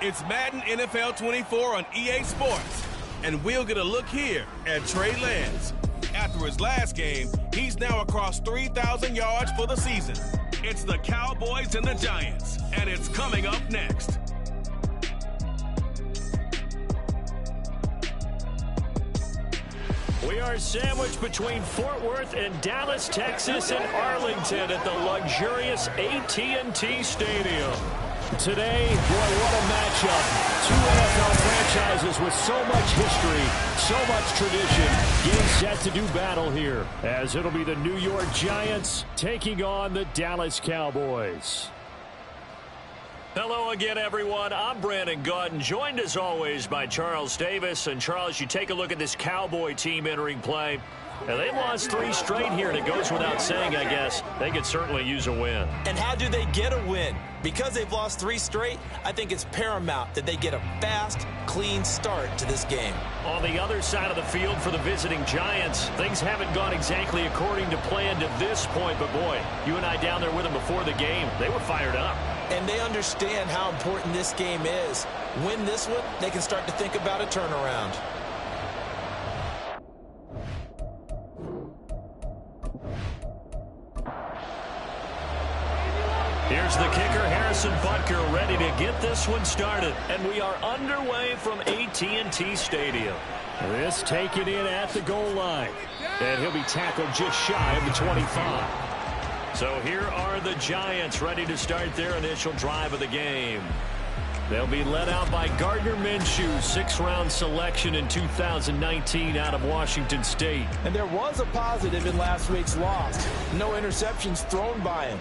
It's Madden NFL 24 on EA Sports. And we'll get a look here at Trey Lance. After his last game, he's now across 3,000 yards for the season. It's the Cowboys and the Giants, and it's coming up next. We are sandwiched between Fort Worth and Dallas, Texas, and Arlington at the luxurious AT&T Stadium. Today, boy, what a matchup. Two NFL franchises with so much history, so much tradition, getting set to do battle here, as it'll be the New York Giants taking on the Dallas Cowboys. Hello again, everyone. I'm Brandon Gaudin, joined as always by Charles Davis. And Charles, you take a look at this Cowboy team entering play. Now, they've lost 3 straight here, and it goes without saying, I guess, they could certainly use a win. And how do they get a win? Because they've lost 3 straight, I think it's paramount that they get a fast, clean start to this game. On the other side of the field for the visiting Giants, things haven't gone exactly according to plan to this point. But, boy, you and I down there with them before the game, they were fired up. And they understand how important this game is. Win this one, they can start to think about a turnaround. Here's the kicker, Harrison Butker, ready to get this one started. And we are underway from AT&T Stadium. This taken in at the goal line. And he'll be tackled just shy of the 25. So here are the Giants ready to start their initial drive of the game. They'll be led out by Gardner Minshew, 6th-round selection in 2019 out of Washington State. And there was a positive in last week's loss. No interceptions thrown by him.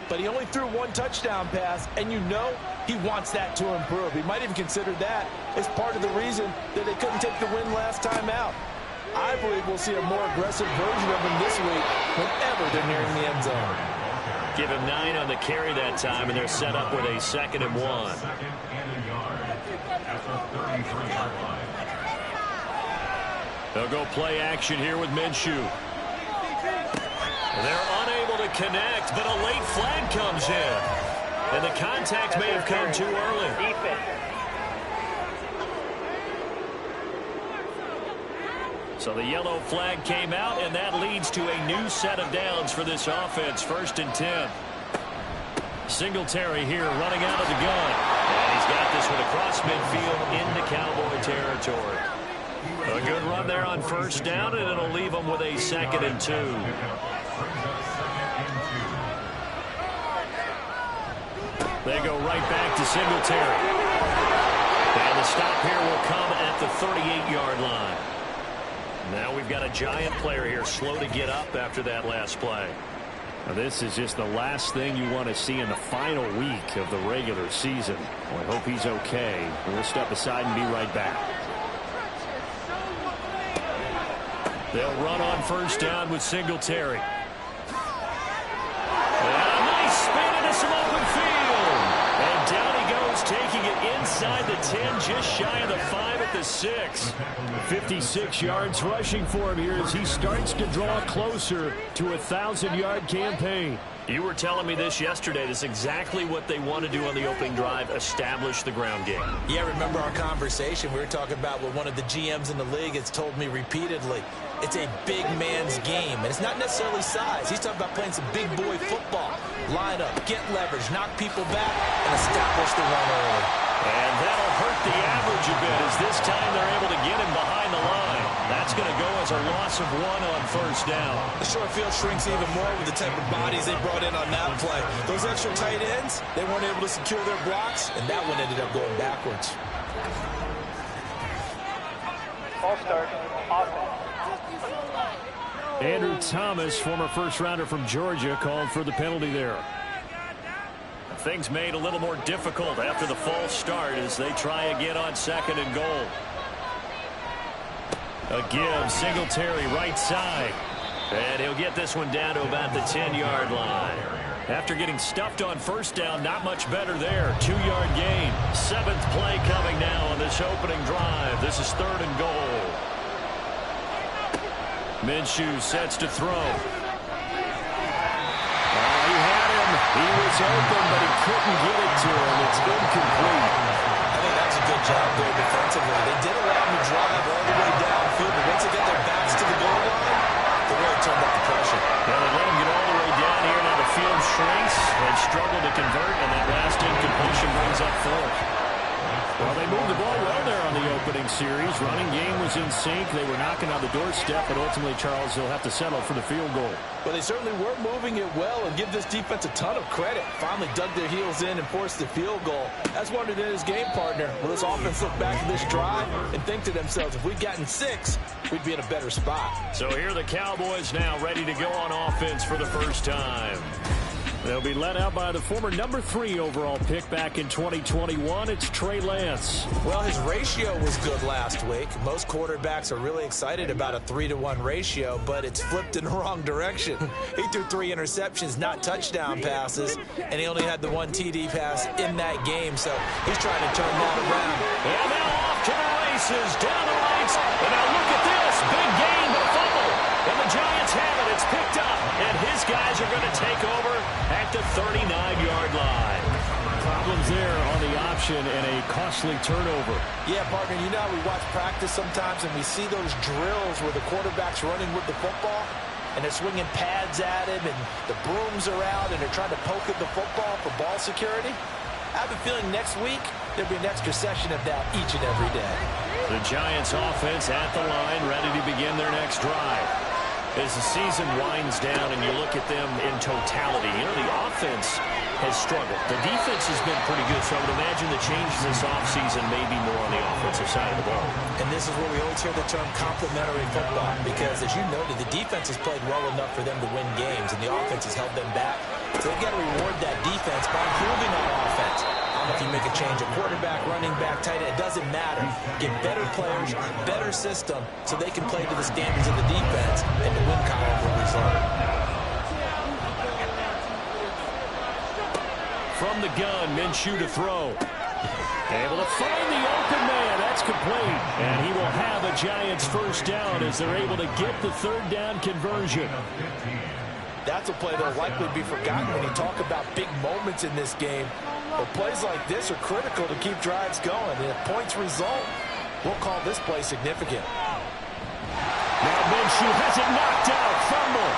But he only threw 1 touchdown pass, and you know he wants that to improve. He might even consider that as part of the reason that they couldn't take the win last time out. I believe we'll see a more aggressive version of him this week whenever they're nearing the end zone. Give him 9 on the carry that time, and they're set up with a 2nd and 1. They'll go play action here with Minshew. They're unable to connect, but a late flag comes in. And the contact may have come too early. So the yellow flag came out, and that leads to a new set of downs for this offense. 1st and 10. Singletary here running out of the gun. And he's got this one across midfield into Cowboy territory. A good run there on 1st down, and it'll leave them with a 2nd and 2. They go right back to Singletary. And the stop here will come at the 38-yard line. Now we've got a Giant player here slow to get up after that last play. Now this is just the last thing you want to see in the final week of the regular season. Well, I hope he's okay. We'll step aside and be right back. They'll run on 1st down with Singletary. And a nice spin into some open field. And down he goes, taking it inside the 10, just shy of the 5 at the 6. 56 yards rushing for him here as he starts to draw closer to a 1,000-yard campaign. You were telling me this yesterday. This is exactly what they want to do on the opening drive, establish the ground game. Yeah, remember our conversation. We were talking about what one of the GMs in the league has told me repeatedly. It's a big man's game, and it's not necessarily size. He's talking about playing some big boy football. Line up, get leverage, knock people back, and establish the run early. And that'll hurt the average a bit as this time they're able to get him behind the line. That's going to go as a loss of 1 on 1st down. The short field shrinks even more with the type of bodies they brought in on that play. Those extra tight ends, they weren't able to secure their blocks, and that one ended up going backwards. False start. Offense. Andrew Thomas, former 1st-rounder from Georgia, called for the penalty there. Things made a little more difficult after the false start as they try again on 2nd and goal. A give, Singletary right side. And he'll get this one down to about the 10-yard line. After getting stuffed on 1st down, not much better there. 2-yard gain. 7th play coming now on this opening drive. This is 3rd and goal. Minshew sets to throw. He had him. He was open, but he couldn't get it to him. It's incomplete. I think good job there defensively. They did allow them to drive all the way downfield, but once they get their backs to the goal line, they really turned up the pressure. Yeah, they let them get all the way down here. Now the field shrinks. They've struggled to convert, and that last incompletion brings up fourth. Well, they moved the ball well there on the opening series. Running game was in sync. They were knocking on the doorstep, but ultimately, Charles, they'll have to settle for the field goal. But they certainly were moving it well, and give this defense a ton of credit. Finally dug their heels in and forced the field goal. That's one of his game partner. Will this offense look back at this drive and think to themselves, if we'd gotten 6, we'd be in a better spot. So here are the Cowboys now ready to go on offense for the first time. They'll be led out by the former number 3 overall pick back in 2021. It's Trey Lance. Well, his ratio was good last week. Most quarterbacks are really excited about a 3-to-1 ratio, but it's flipped in the wrong direction. He threw 3 interceptions, not touchdown passes, and he only had the 1 TD pass in that game, so he's trying to turn that around. And now off to the races, down the right, and now look at this, big gain, but a fumble. And the Giants have it, it's picked up, and his guys are going to take over at the 39-yard line. Problems there on the option and a costly turnover. Yeah, partner, you know how we watch practice sometimes and we see those drills where the quarterback's running with the football and they're swinging pads at him and the brooms are out and they're trying to poke at the football for ball security. I have a feeling next week there'll be an extra session of that each and every day. The Giants offense at the line, ready to begin their next drive. As the season winds down and you look at them in totality, you know, the offense has struggled. The defense has been pretty good, so I would imagine the changes this offseason may be more on the offensive side of the ball. And this is where we always hear the term complementary football, because as you noted, the defense has played well enough for them to win games, and the offense has held them back. So they've got to reward that defense by improving on offense. If you make a change, a quarterback, running back, tight end, it doesn't matter. Get better players, better system, so they can play to the standards of the defense, and the win column will result. From the gun, Minshew to throw. Able to find the open man. That's complete. And he will have a Giants first down as they're able to get the third down conversion. That's a play that will likely be forgotten when you talk about big moments in this game. But plays like this are critical to keep drives going. And if points result, we'll call this play significant. Now Minshew has it knocked out. Fumble.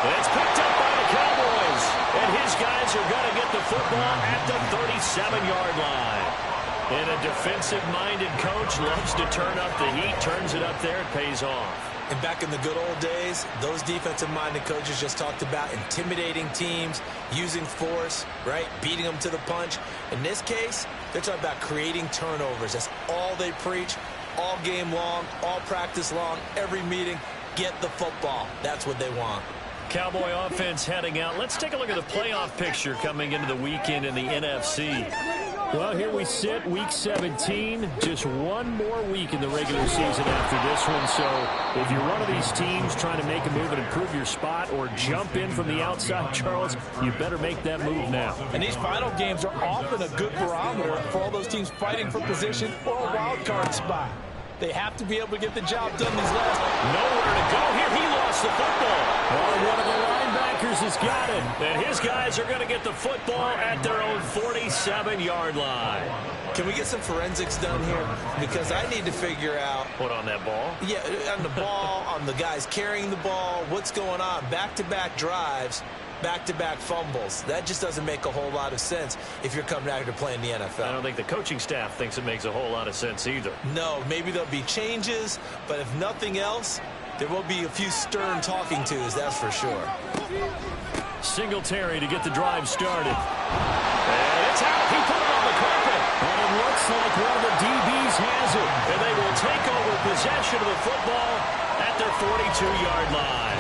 And it's picked up by the Cowboys. And his guys are going to get the football at the 37-yard line. And a defensive-minded coach loves to turn up the heat, turns it up there, it pays off. And back in the good old days, those defensive-minded coaches just talked about intimidating teams, using force, right, beating them to the punch. In this case, they're talking about creating turnovers. That's all they preach, all game long, all practice long, every meeting. Get the football. That's what they want. Cowboy offense heading out. Let's take a look at the playoff picture coming into the weekend in the NFC. Well, here we sit, week 17. Just one more week in the regular season after this one. So if you're one of these teams trying to make a move and improve your spot or jump in from the outside, Charles, you better make that move now. And these final games are often a good barometer for all those teams fighting for position or a wild card spot. They have to be able to get the job done these last. Nowhere to go here. He lost the football. Oh, one of the linebackers has got it. And his guys are going to get the football at their own 47-yard line. Can we get some forensics done here? Because I need to figure out. What, on that ball? Yeah, on the ball, on the guys carrying the ball. What's going on? Back-to-back drives. Back-to-back fumbles. That just doesn't make a whole lot of sense if you're coming out here to play in the NFL. I don't think the coaching staff thinks it makes a whole lot of sense either. No, maybe there'll be changes, but if nothing else, there will be a few stern talking tos, that's for sure. Singletary to get the drive started. And it's out. He put it on the carpet. And it looks like one of the DBs has it. And they will take over possession of the football at their 42-yard line.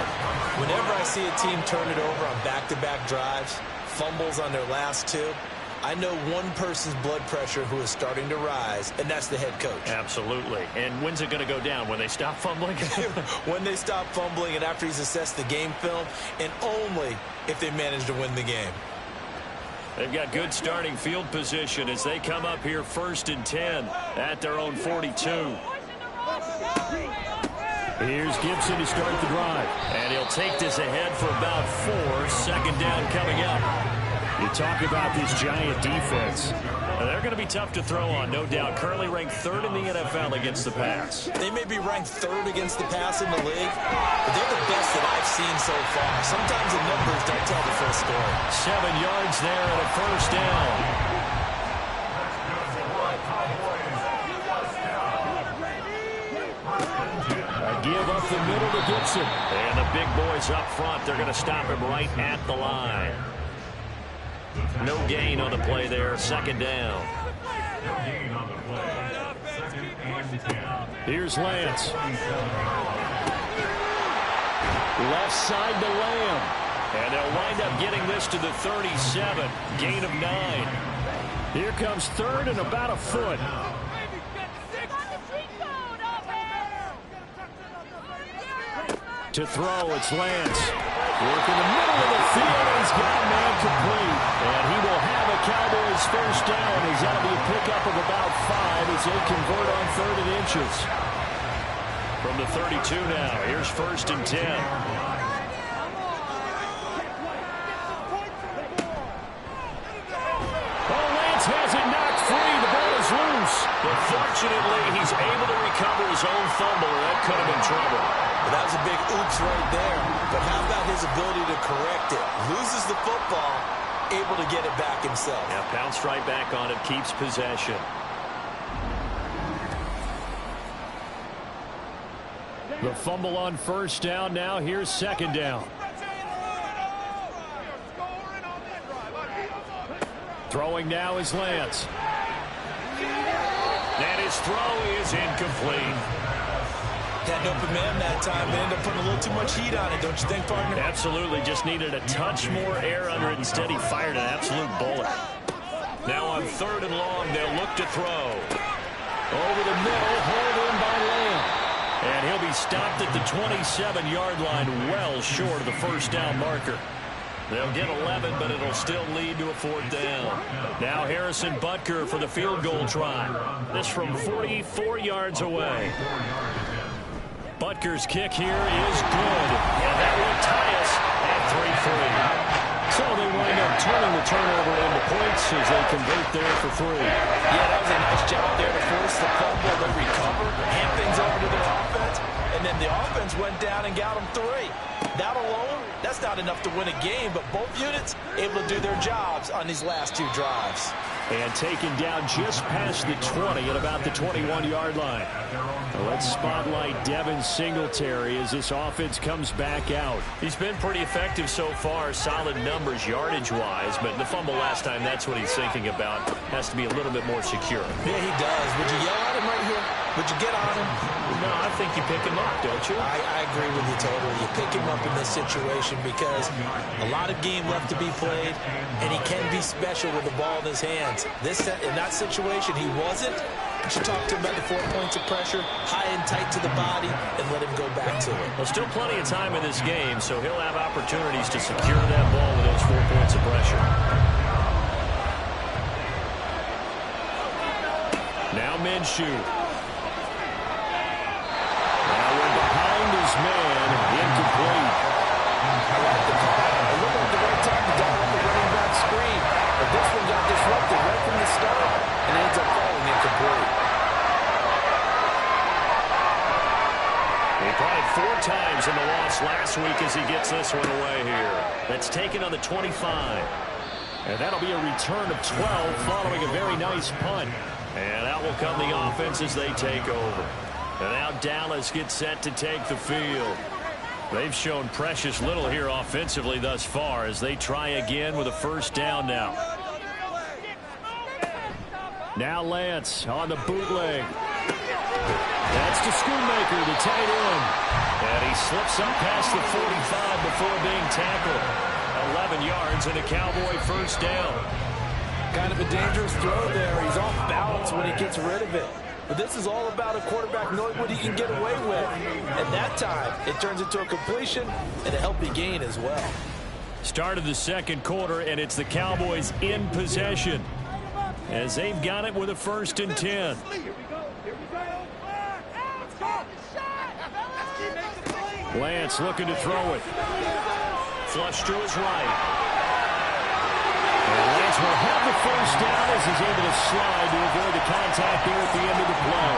Whenever I see a team turn it over on back-to-back drives, fumbles on their last 2, I know one person's blood pressure who is starting to rise, and that's the head coach. Absolutely. And when's it going to go down? When they stop fumbling? When they stop fumbling and after he's assessed the game film, and only if they manage to win the game. They've got good starting field position as they come up here 1st and 10 at their own 42. Here's Gibson to start the drive. And he'll take this ahead for about 4. Second down coming up. You talk about this giant defense. They're going to be tough to throw on, no doubt. Currently ranked 3rd in the NFL against the pass. They may be ranked 3rd against the pass in the league, but they're the best that I've seen so far. Sometimes the numbers don't tell the full story. 7 yards there and a first down. Give up the middle to Gibson. And the big boys up front, they're going to stop him right at the line. No gain on the play there, 2nd down. Here's Lance. Left side to Lamb. And they'll wind up getting this to the 37. Gain of 9. Here comes 3rd and about a foot. To throw, it's Lance. Work in the middle of the field, and he's got a man complete. And he will have a Cowboys first down, as that'll be a pickup of about 5 as they convert on 3rd and inches. From the 32 now, here's 1st and 10. Oh, Lance has it knocked free. The ball is loose. But fortunately, he's able to recover his own fumble, or that could have been trouble. Well, that was a big oops right there. But how about his ability to correct it? Loses the football, able to get it back himself. Yeah, pounced right back on it, keeps possession. The fumble on 1st down. Now here's 2nd down. Throwing now is Lance. And his throw is incomplete. Had an open man that time, but ended up putting a little too much heat on it, don't you think, partner? Absolutely, just needed a touch more air under it. Instead, he fired an absolute bullet. Now on 3rd and long, they'll look to throw. Over the middle, hauled in by Lamb. And he'll be stopped at the 27-yard line, well short of the first down marker. They'll get 11, but it'll still lead to a 4th down. Now Harrison Butker for the field goal try. This from 44 yards away. Butker's kick here is good. And that will tie us at 3-3. So they wind up turning the turnover into points as they convert there for 3. Yeah, that was a nice job there to force the fumble, to recover, hand things over to their offense, and then the offense went down and got them 3. That alone, that's not enough to win a game, but both units able to do their jobs on these last 2 drives. And taken down just past the 20 at about the 21-yard line. Let's spotlight Devin Singletary as this offense comes back out. He's been pretty effective so far, solid numbers yardage-wise, but the fumble last time, that's what he's thinking about. Has to be a little bit more secure. Yeah, he does. Would you yell at him right here? Would you get on him? No, I think you pick him up, don't you? I agree with you totally. You pick him up in this situation because a lot of game left to be played, and he can be special with the ball in his hands. In that situation, he wasn't. You should talk to him about the 4 points of pressure, high and tight to the body, and let him go back to it. Well, still plenty of time in this game, so he'll have opportunities to secure that ball with those 4 points of pressure. Now Minshew. Now we're behind his man, incomplete. I like the call. It looked like the right time to dial up the running back screen. But this one got disrupted right from the start and ends up falling incomplete. He caught it 4 times in the loss last week as he gets this one away here. That's taken on the 25. And that'll be a return of 12 following a very nice punt. And out will come the offense as they take over. And now Dallas gets set to take the field. They've shown precious little here offensively thus far as they try again with a first down now. Now Lance on the bootleg. That's to Schoonmaker, the tight end. And he slips up past the 45 before being tackled. 11 yards and a Cowboy first down. Kind of a dangerous throw there. He's off balance when he gets rid of it. But this is all about a quarterback knowing what he can get away with. And that time, it turns into a completion and a healthy gain as well. Start of the second quarter, and it's the Cowboys in possession as they've got it with a 1st and 10. Lance looking to throw it. Flush to his right. And Cowboys will have the first down as he's able to slide to avoid the contact there at the end of the play.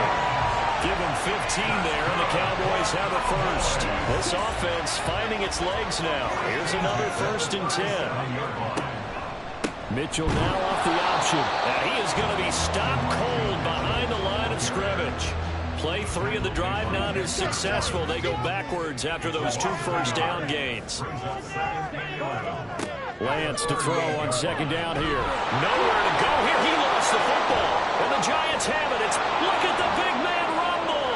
Give him 15 there, and the Cowboys have a first. This offense finding its legs now. Here's another 1st and 10. Mitchell now off the option. And he is going to be stopped cold behind the line of scrimmage. Play 3 of the drive not as successful. They go backwards after those 2 first down gains. Lance to throw on 2nd down here. Nowhere to go here. He lost the football. And the Giants have it. Look at the big man rumble.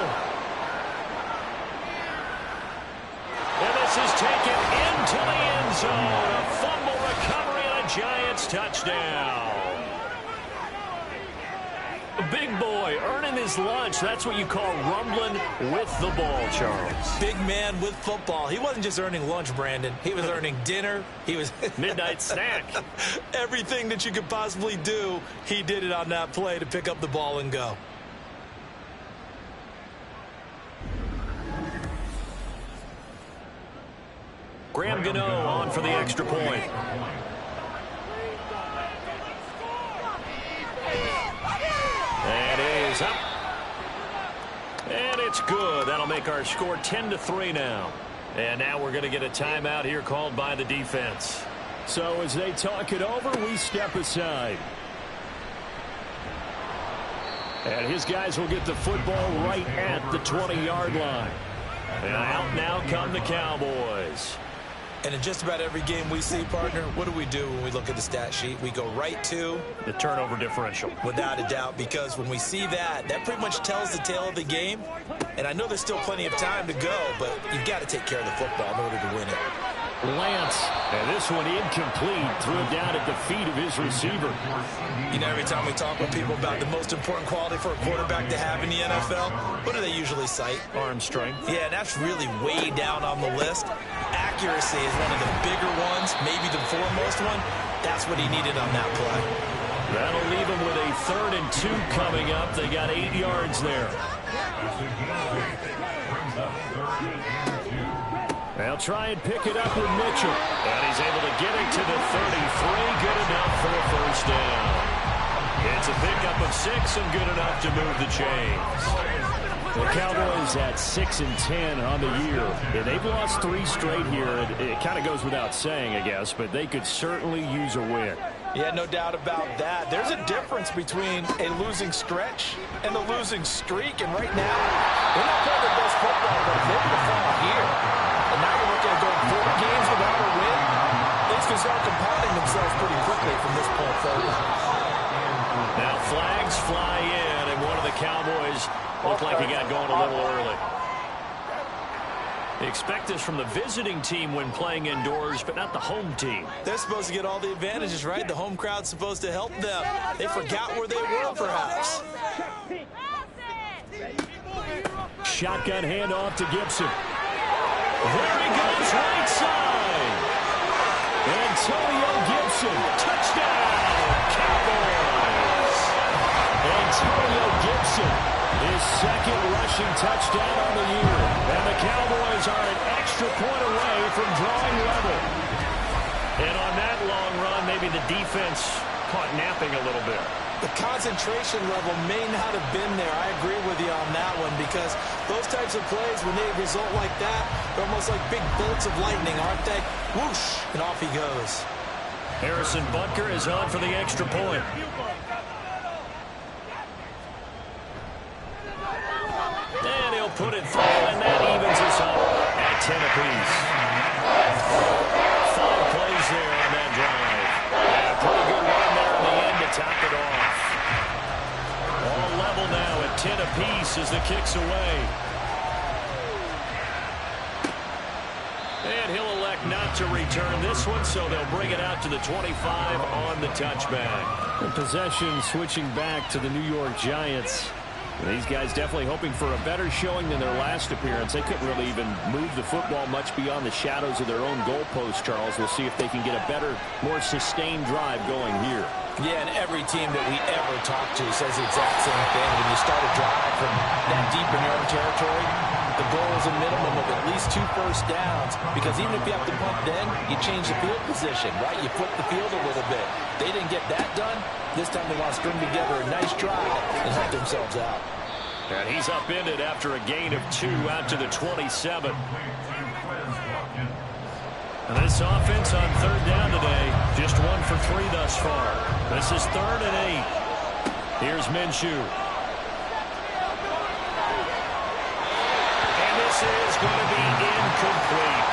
And this is taken into the end zone. A fumble recovery and a Giants touchdown. Big boy earning his lunch. That's what you call rumbling with the ball, Charles. Big man with football. He wasn't just earning lunch, Brandon. He was earning dinner. He was midnight snack. Everything that you could possibly do, he did it on that play to pick up the ball and go. Graham Gano on for the extra point. And it is up. And it's good. That'll make our score 10-3 now. And now we're going to get a timeout here called by the defense. So as they talk it over, we step aside. And his guys will get the football right at the 20-yard line. And out now come the Cowboys. And in just about every game we see, partner, what do we do when we look at the stat sheet? We go right to the turnover differential. Without a doubt, because when we see that, that pretty much tells the tale of the game. And I know there's still plenty of time to go, but you've got to take care of the football in order to win it. Lance, and this one incomplete, threw it down at the feet of his receiver. You know, every time we talk with people about the most important quality for a quarterback to have in the NFL, what do they usually cite? Arm strength. Yeah, and that's really way down on the list. Accuracy is one of the bigger ones, maybe the foremost one. That's what he needed on that play. That'll leave him with a 3rd and 2 coming up. They got 8 yards there. They'll try and pick it up with Mitchell. And he's able to get it to the 33. Good enough for a first down. It's a pickup of 6 and good enough to move the chains. The Cowboys at 6-10 on the year. And they've lost 3 straight here. It kind of goes without saying, I guess, but they could certainly use a win. Yeah, no doubt about that. There's a difference between a losing stretch and a losing streak. And right now, they're not playing their best football, but if they're going to fall here, and now you're looking at going 4 games without a win, things can start compounding themselves pretty quickly from this point forward. Now flags fly in, and one of the Cowboys looked like he got going a little early. Expect this from the visiting team when playing indoors, but not the home team. They're supposed to get all the advantages, right? The home crowd's supposed to help them. They forgot where they were, perhaps. Shotgun handoff to Gibson. There he goes, right side. Antonio Gibson, touchdown, Cowboys. Antonio Gibson, his 2nd rushing touchdown on the year. And the Cowboys are an extra point away from drawing level. And on that long run, maybe the defense caught napping a little bit. The concentration level may not have been there. I agree with you on that one, because those types of plays, when they result like that, they're almost like big bolts of lightning, aren't they? Whoosh, and off he goes. Harrison Butker is on for the extra point. And he'll put it through, and that evens us up at 10 apiece. 5 plays there on that drive. And a pretty good run there in the end to top it off. All level now at 10 apiece as the kick's away. And he'll elect not to return this one, so they'll bring it out to the 25 on the touchback. The possession switching back to the New York Giants. These guys definitely hoping for a better showing than their last appearance. They couldn't really even move the football much beyond the shadows of their own goalpost, Charles. We'll see if they can get a better, more sustained drive going here. Yeah, and every team that we ever talk to says the exact same thing. When you start a drive from that deep in your own territory, the goal is a minimum of at least 2 first downs, because even if you have to punt then, you change the field position, right? You flip the field a little bit. They didn't get that done. This time they want to string together a nice drive and help themselves out. And he's upended after a gain of 2 out to the 27. And this offense on 3rd down today, just 1 for 3 thus far. This is 3rd and 8. Here's Minshew. And this is going to be incomplete.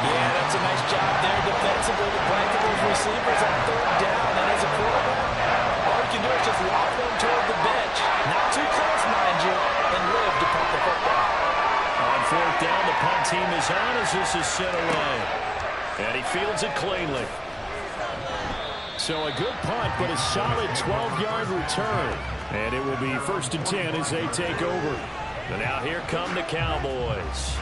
Yeah, that's a nice job there defensively to blanket those receivers on 3rd down. And as a quarterback, all you can do is just walk them toward the bench. Not too close, mind you, and live to punt the football. On 4th down, the punt team is on as this is sent away. And he fields it cleanly. So a good punt, but a solid 12-yard return. And it will be 1st and 10 as they take over. And now here come the Cowboys.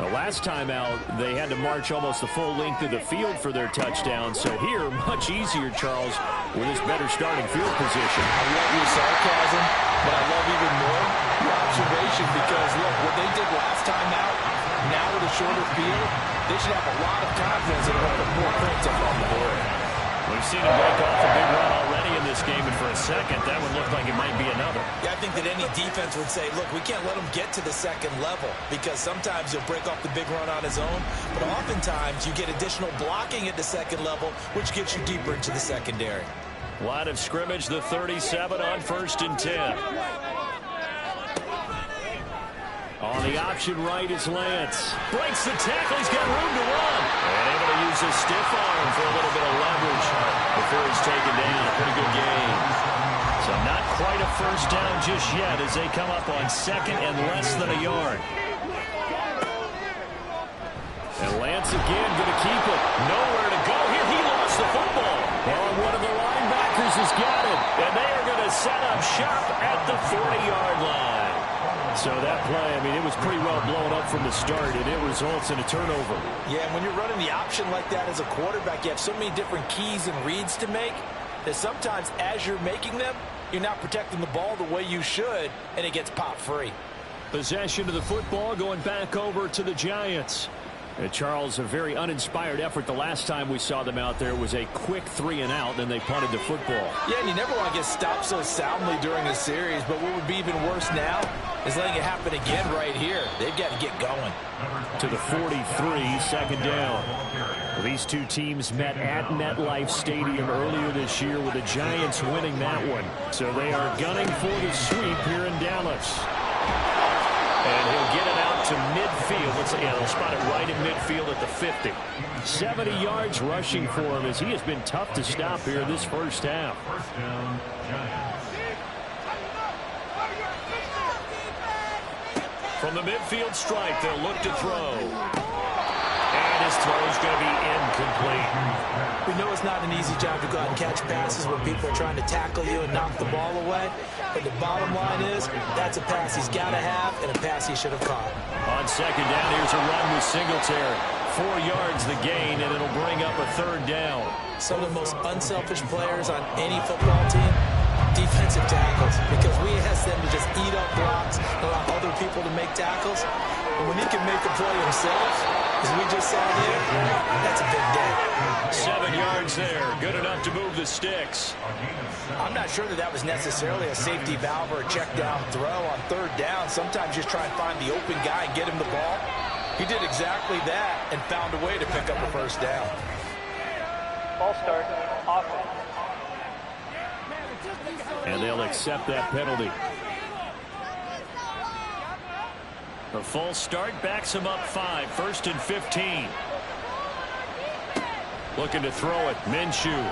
The last time out, they had to march almost the full length of the field for their touchdown. So here, much easier, Charles, with this better starting field position. I love your sarcasm, but I love even more your observation, because, look, what they did last time out, now with a shorter field, they should have a lot of confidence in putting more points up on the board. We've seen him break off a big run already in this game, and for a second, that would look like it might be another. Yeah, I think that any defense would say, look, we can't let him get to the 2nd level, because sometimes he'll break off the big run on his own, but oftentimes you get additional blocking at the 2nd level, which gets you deeper into the secondary. Line of scrimmage, the 37 on 1st and 10. On the option right is Lance. Breaks the tackle. He's got room to run. And able to use his stiff arm for a little bit of leverage before he's taken down. A pretty good game. So not quite a first down just yet as they come up on 2nd and less than a yard. And Lance again going to keep it. Nowhere to go here. He lost the football. And one of the linebackers has got it. And they are going to set up shop at the 40-yard line. So that play, I mean, it was pretty well blown up from the start, and it results in a turnover. Yeah, and when you're running the option like that as a quarterback, you have so many different keys and reads to make that sometimes as you're making them, you're not protecting the ball the way you should, and it gets popped free. Possession of the football going back over to the Giants. Charles, a very uninspired effort the last time we saw them out there. It was a quick 3 and out, then they punted the football. Yeah, and you never want to get stopped so soundly during a series, but what would be even worse now is letting it happen again right here. They've got to get going. To the 43, 2nd down. These two teams met at MetLife Stadium earlier this year with the Giants winning that one. So they are gunning for the sweep here in Dallas. And he'll get it out to midfield. They'll spot it right in midfield at the 50. 70 yards rushing for him as he has been tough to stop here this first half. From the midfield stripe, they'll look to throw. And his throw is going to be incomplete. We know it's not an easy job to go out and catch passes when people are trying to tackle you and knock the ball away. But the bottom line is, that's a pass he's got to have and a pass he should have caught. On 2nd down, here's a run with Singletary. 4 yards the gain, and it'll bring up a 3rd down. Some of the most unselfish players on any football team, defensive tackles, because we ask them to just eat up blocks and allow other people to make tackles. But when he can make the play himself, as we just saw there, that's a big day. 7 yards there, good enough to move the sticks. I'm not sure that that was necessarily a safety valve or a check down throw on 3rd down. Sometimes you just try and find the open guy and get him the ball. He did exactly that and found a way to pick up a 1st down. Ball start, offense. And they'll accept that penalty. The false start backs him up 5, 1st and 15. Looking to throw it, Minshew.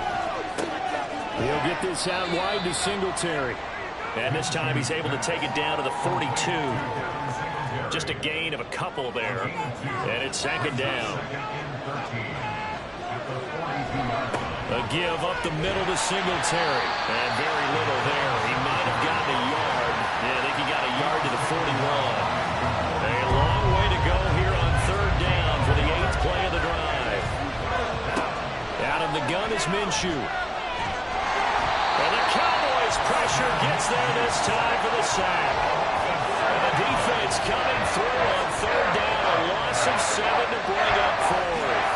He'll get this out wide to Singletary. And this time he's able to take it down to the 42. Just a gain of a couple there. And it's 2nd down. A give up the middle to Singletary. And very little there. He might have gotten a yard. Yeah, I think he got a yard to the 41. A long way to go here on 3rd down for the 8th play of the drive. Out of the gun is Minshew. And the Cowboys pressure gets there this time for the sack. And the defense coming through on third down. A loss of 7 to bring up fourth.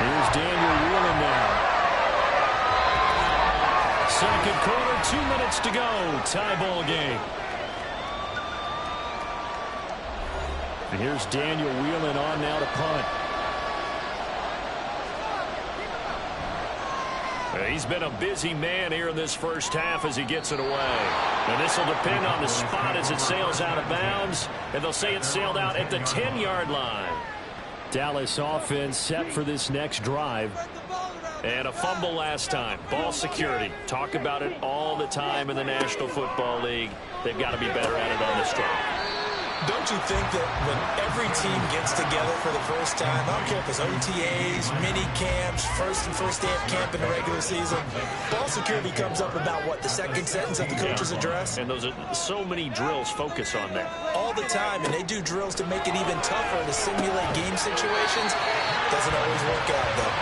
Here's Daniel Whelan now. Second quarter, 2 minutes to go. Tie ball game. And here's Daniel Whelan on now to punt. He's been a busy man here in this first half as he gets it away. And this will depend on the spot as it sails out of bounds. And they'll say it sailed out at the 10-yard line. Dallas offense set for this next drive. And a fumble last time. Ball security. Talk about it all the time in the National Football League. They've got to be better at it on this drive. Don't you think that when every team gets together for the first time, I don't care if it's OTAs, mini camps, first day of camp in the regular season, ball security comes up about, what, the second sentence of the coach's address? And those are so many drills focus on that. All the time, and they do drills to make it even tougher to simulate game situations. Doesn't always work out, though.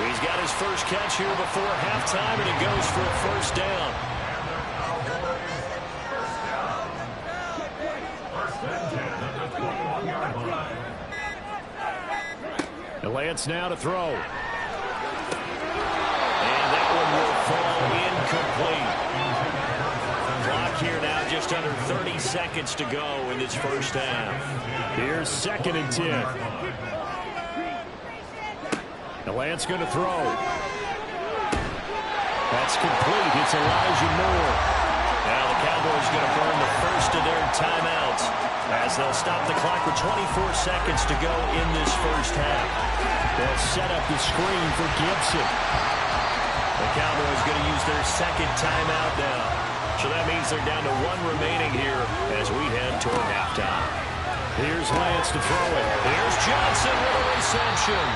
He's got his first catch here before halftime, and he goes for a first down. Lance now to throw. And that one will fall incomplete. Clock here now just under 30 seconds to go in this first half. Here's 2nd and 10. Lance going to throw. That's complete. It's Elijah Moore. Now the Cowboys going to burn the first of their timeouts as they'll stop the clock with 24 seconds to go in this first half. They'll set up the screen for Gibson. The Cowboys going to use their second timeout now. So that means they're down to 1 remaining here as we head toward halftime. Here's Lance to throw it. Here's Johnson with a reception.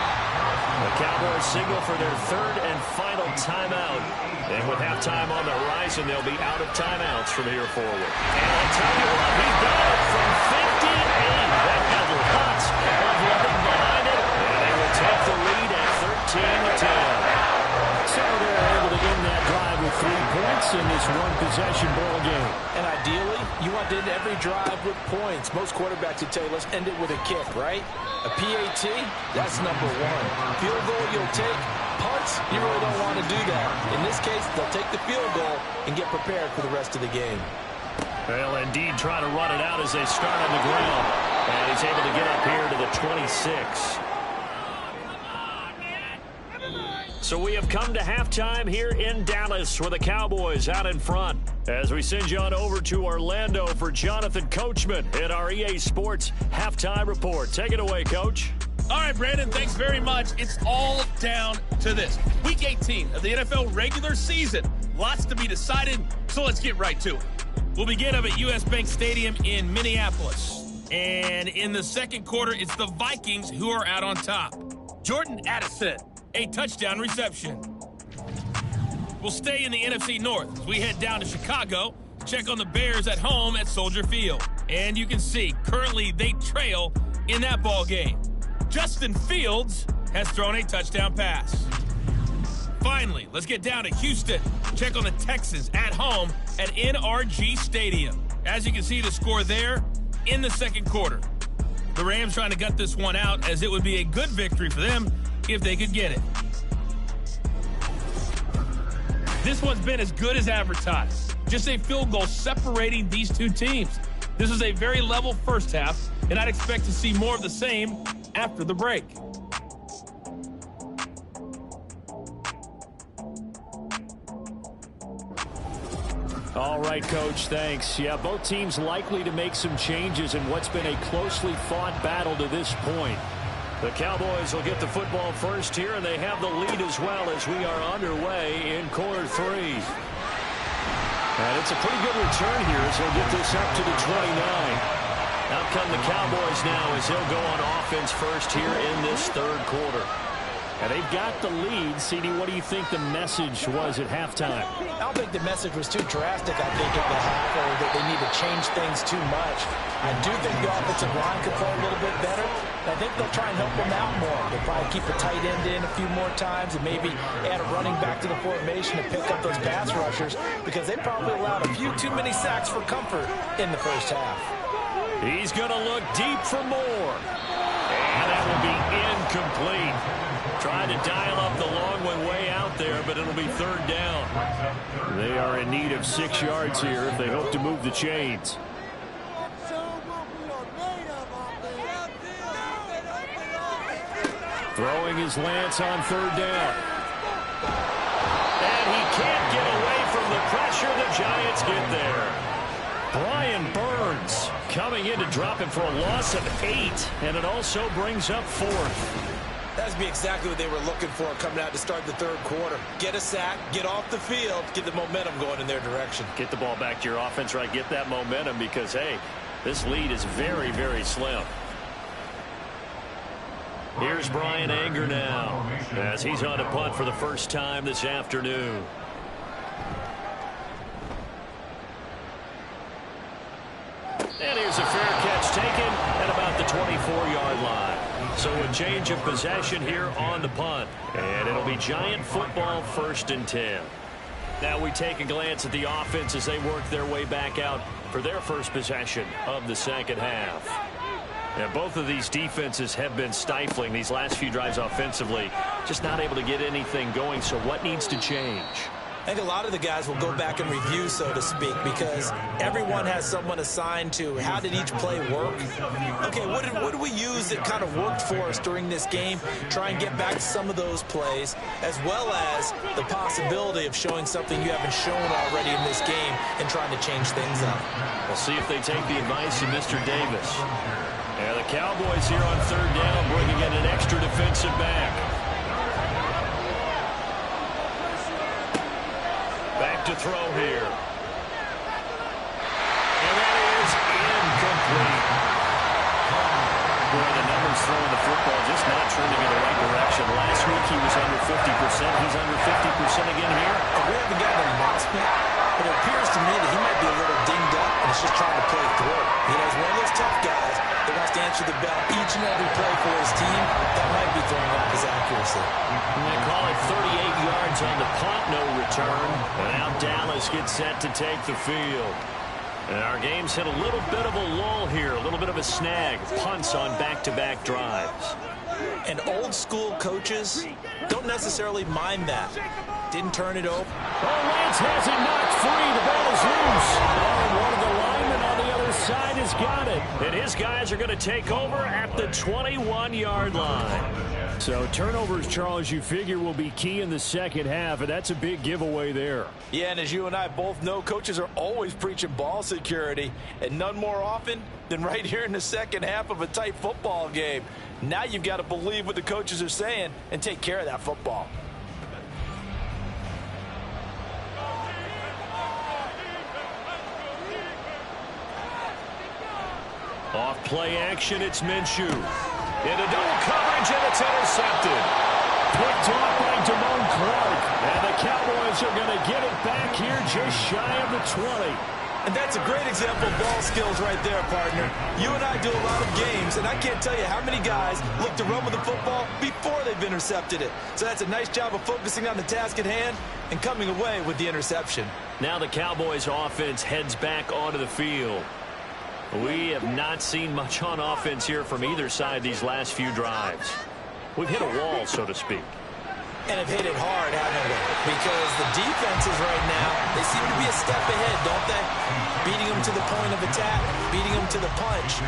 The Cowboys signal for their 3rd and final timeout. And with halftime on the horizon, they'll be out of timeouts from here forward. And I'll tell you what, he got it from 58. That had lots of running behind it. And they will take the lead at 13-10. So they're able to end that drive with 3 points in this one-possession ball game. And ideally, you want to end every drive with points. Most quarterbacks would tell you, let's end it with a kick, right? A PAT, that's number 1. Field goal, you'll take. Punts, you really don't want to do that. In this case, they'll take the field goal and get prepared for the rest of the game. Well, indeed, trying to run it out as they start on the ground. And he's able to get up here to the 26. So we have come to halftime here in Dallas with the Cowboys out in front. As we send you on over to Orlando for Jonathan Coachman in our EA Sports Halftime Report. Take it away, Coach. All right, Brandon, thanks very much. It's all down to this. Week 18 of the NFL regular season. Lots to be decided, so let's get right to it. We'll begin up at US Bank Stadium in Minneapolis. And in the second quarter, it's the Vikings who are out on top. Jordan Addison, a touchdown reception. We'll stay in the NFC North as we head down to Chicago to check on the Bears at home at Soldier Field. And you can see, currently they trail in that ball game. Justin Fields has thrown a touchdown pass. Finally, let's get down to Houston. Check on the Texans at home at NRG Stadium. As you can see, the score there in the second quarter. The Rams trying to gut this one out as it would be a good victory for them if they could get it. This one's been as good as advertised. Just a field goal separating these two teams. This was a very level first half, and I'd expect to see more of the same after the break. All right, Coach, thanks. Yeah, both teams likely to make some changes in what's been a closely fought battle to this point. The Cowboys will get the football first here, and they have the lead as well as we are underway in quarter 3. And it's a pretty good return here as he'll get this up to the 29. Out come the Cowboys now as he'll go on offense first here in this third quarter. And they've got the lead. CD, what do you think the message was at halftime? I don't think the message was too drastic, I think, at the half, or that they need to change things too much. I do think the offensive line could play a little bit better. I think they'll try and help them out more. They'll probably keep a tight end in a few more times and maybe add a running back to the formation to pick up those pass rushers because they probably allowed a few too many sacks for comfort in the first half. He's going to look deep for more. And that will be incomplete. Trying to dial up the long one way out there, but it'll be third down. They are in need of 6 yards here if they hope to move the chains. Throwing his Lance on third down. And he can't get away from the pressure. The Giants get there. Brian Burns coming in to drop him for a loss of 8, and it also brings up 4th. That's be exactly what they were looking for coming out to start the third quarter. Get a sack, get off the field, get the momentum going in their direction. Get the ball back to your offense, right? Get that momentum because, hey, this lead is very, very slim. Here's Brian Anger now as he's on a punt for the first time this afternoon. And here's a fair catch taken at about the 24-yard line. So a change of possession here on the punt. And it'll be Giant football 1st and 10. Now we take a glance at the offense as they work their way back out for their first possession of the second half. And both of these defenses have been stifling these last few drives offensively. Just not able to get anything going. So what needs to change? I think a lot of the guys will go back and review, so to speak, because everyone has someone assigned to how did each play work. Okay, what did we use that kind of worked for us during this game? Try and get back to some of those plays, as well as the possibility of showing something you haven't shown already in this game and trying to change things up. We'll see if they take the advice of Mr. Davis. And the Cowboys here on third down bringing in an extra defensive back. Back to throw here. And that is incomplete. Boy, the numbers throwing the football just not trending in the right direction. Last week he was under 50%. He's under 50% again here. We haven't gotten an announcement, but it appears to me that he might be a little dinged up and is just trying to play through. You know, he's one of those tough guys that wants to answer the bell each and every play for his team. That might be throwing off his accuracy. And they call it 38 yards on the punt, no return. And now Dallas gets set to take the field. And our game's hit a little bit of a lull here, a little bit of a snag. Punts on back-to-back drives. And old-school coaches don't necessarily mind that. Didn't turn it over. Oh, Lance has it knocked free. The ball is loose. And one of the linemen on the other side has got it. And his guys are going to take over at the 21-yard line. So turnovers, Charles, you figure will be key in the second half, and that's a big giveaway there. Yeah, and as you and I both know, coaches are always preaching ball security, and none more often than right here in the second half of a tight football game. Now you've got to believe what the coaches are saying and take care of that football. Off play action, it's Minshew. Into double coverage, and it's intercepted. Picked off by Damone Clark. And the Cowboys are going to get it back here just shy of the 20. And that's a great example of ball skills right there, partner. You and I do a lot of games, and I can't tell you how many guys look to run with the football before they've intercepted it. So that's a nice job of focusing on the task at hand and coming away with the interception. Now the Cowboys offense heads back onto the field. We have not seen much on offense here from either side these last few drives. We've hit a wall, so to speak. And have hit it hard, haven't we? Because the defenses right now, they seem to be a step ahead, don't they? Beating them to the point of attack, beating them to the punch.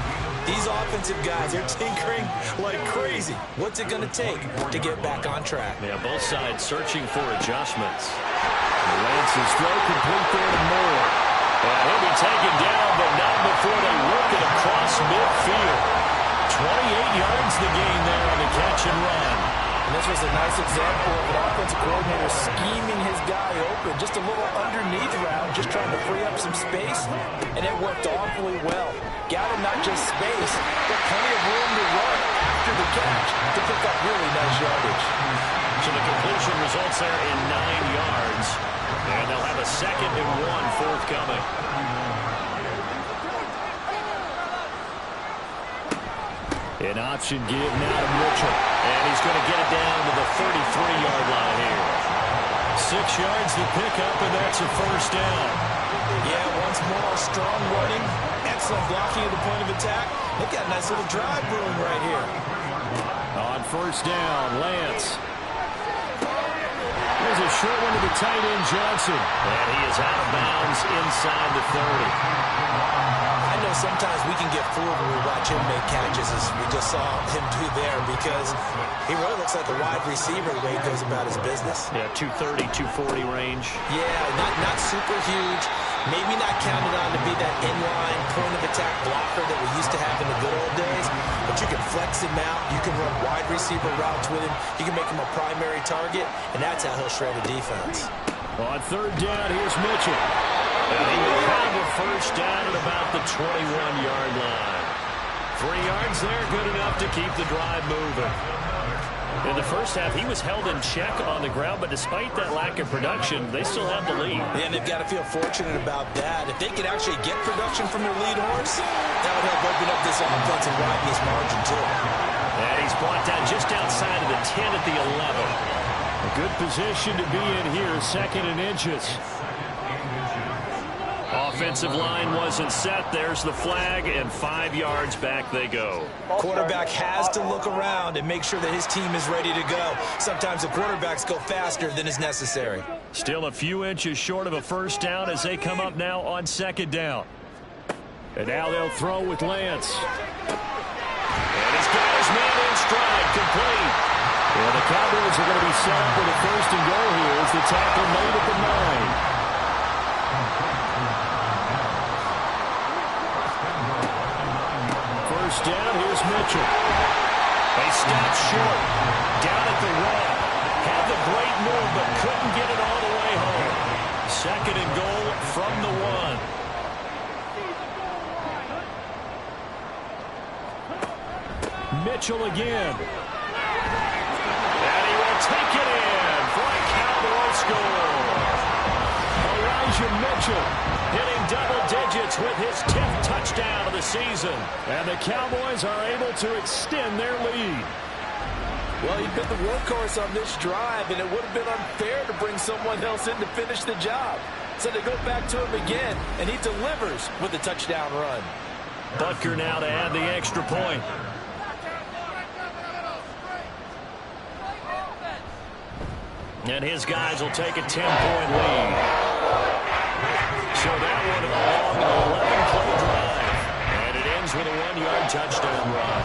These offensive guys are tinkering like crazy. What's it going to take to get back on track? Yeah, both sides searching for adjustments. Lance's throw complete there to Moore. And he'll be taken down, but not before they work it across midfield. 28 yards the gain there on the catch and run. And this was a nice example of an offensive coordinator scheming his guy open. Just a little underneath route, just trying to free up some space, and it worked awfully well. Got him not just space, but plenty of room to run after the catch to pick up really nice yardage. So the completion results there in 9 yards. And they'll have a 2nd and 1 forthcoming. An option give now to Mitchell. And he's going to get it down to the 33-yard line here. 6 yards to pick up, and that's a first down. Yeah, once more, strong running, Excellent blocking at the point of attack. They've got a nice little drive brewing right here. On first down, Lance. There's a short one to the tight end, Johnson. And he is out of bounds inside the 30. I know sometimes we can get fooled when we watch him make catches, as we just saw him do there, because he really looks like a wide receiver the way he goes about his business. Yeah, 230, 240 range. Yeah, not super huge. Maybe not counted on to be that inline point-of-attack blocker that we used to have in the good old days, but you can flex him out. You can run wide receiver routes with him. You can make him a primary target, and that's how he'll shred a defense. On third down, here's Mitchell. And he will have a first down at about the 21-yard line. 3 yards there, good enough to keep the drive moving. In the first half, he was held in check on the ground, but despite that lack of production, they still have the lead. Yeah, and they've got to feel fortunate about that. If they could actually get production from their lead horse, that would help open up this offense and widen this margin, too. And he's brought down just outside of the 10 at the 11. A good position to be in here, 2nd and inches. Offensive line wasn't set. There's the flag, and 5 yards back they go. Quarterback has to look around and make sure that his team is ready to go. Sometimes the quarterbacks go faster than is necessary. Still a few inches short of a first down as they come up now on 2nd down. And now they'll throw with Lance. And he's got his man in stride, complete. And the Cowboys are going to be set up with a 1st and goal here as the tackle made at the 9. First down, here's Mitchell. They stop short. Down at the 1. Had the great move, but couldn't get it all the way home. 2nd and goal from the 1. Mitchell again. And he will take it in for a Cowboy score. Elijah Mitchell hitting double digits with his 10th touchdown of the season. And the Cowboys are able to extend their lead. Well, he's been the workhorse on this drive, and it would have been unfair to bring someone else in to finish the job. So they go back to him again, and he delivers with a touchdown run. Butker now to add the extra point. And his guys will take a 10-point lead. So that one a long 11-play drive. And it ends with a 1-yard touchdown run.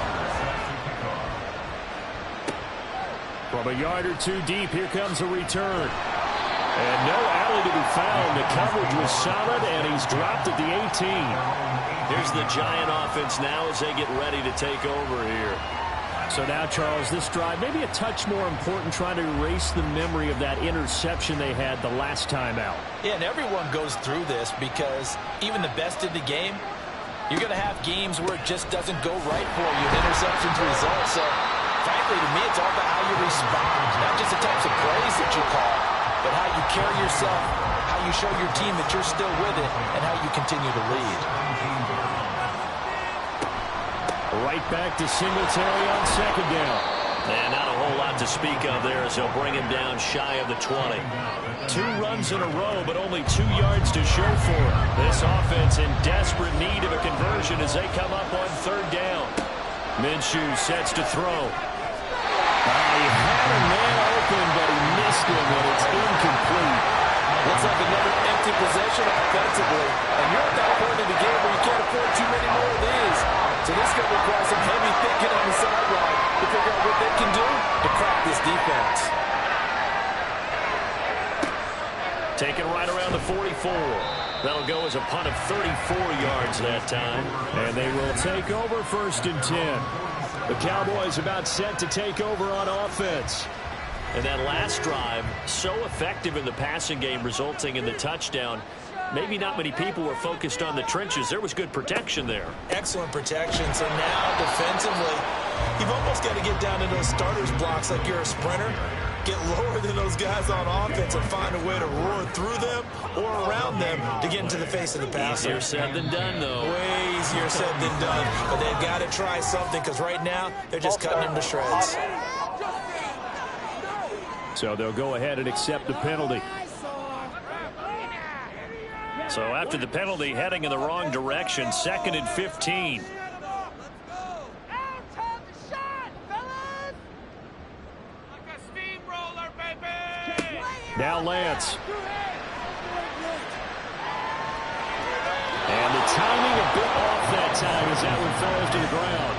From a yard or 2 deep, here comes a return. And no alley to be found. The coverage was solid, and he's dropped at the 18. Here's the Giant offense now as they get ready to take over here. So now, Charles, this drive maybe a touch more important, trying to erase the memory of that interception they had the last time out. Yeah, and everyone goes through this because even the best in the game, you're going to have games where it just doesn't go right for you. And interceptions result. So, frankly, to me, it's all about how you respond. Not just the types of plays that you call, but how you carry yourself, how you show your team that you're still with it, and how you continue to lead. Right back to Singletary on 2nd down. And not a whole lot to speak of there as they'll bring him down shy of the 20. 2 runs in a row, but only 2 yards to show for it. This offense in desperate need of a conversion as they come up on 3rd down. Minshew sets to throw. He had a man open, but he missed him, and it's incomplete. Looks like another empty possession offensively. And you're at that point in the game where you can't afford too many more of these. So this is going to require some heavy thinking on the sideline to figure out what they can do to crack this defense. Taken right around the 44. That'll go as a punt of 34 yards that time. And they will take over 1st and 10. The Cowboys about set to take over on offense. And that last drive, so effective in the passing game, resulting in the touchdown. Maybe not many people were focused on the trenches. There was good protection there. Excellent protection. So now, defensively, you've almost got to get down to those starters blocks like you're a sprinter. Get lower than those guys on offense and find a way to roar through them or around them to get into the face of the passer. Easier said than done, though. Way easier said than done. But they've got to try something because right now, they're just cutting them to shreds. So they'll go ahead and accept the penalty. So after the penalty, heading in the wrong direction, 2nd and 15. Now Lance. And the timing a bit off that time as that one falls to the ground.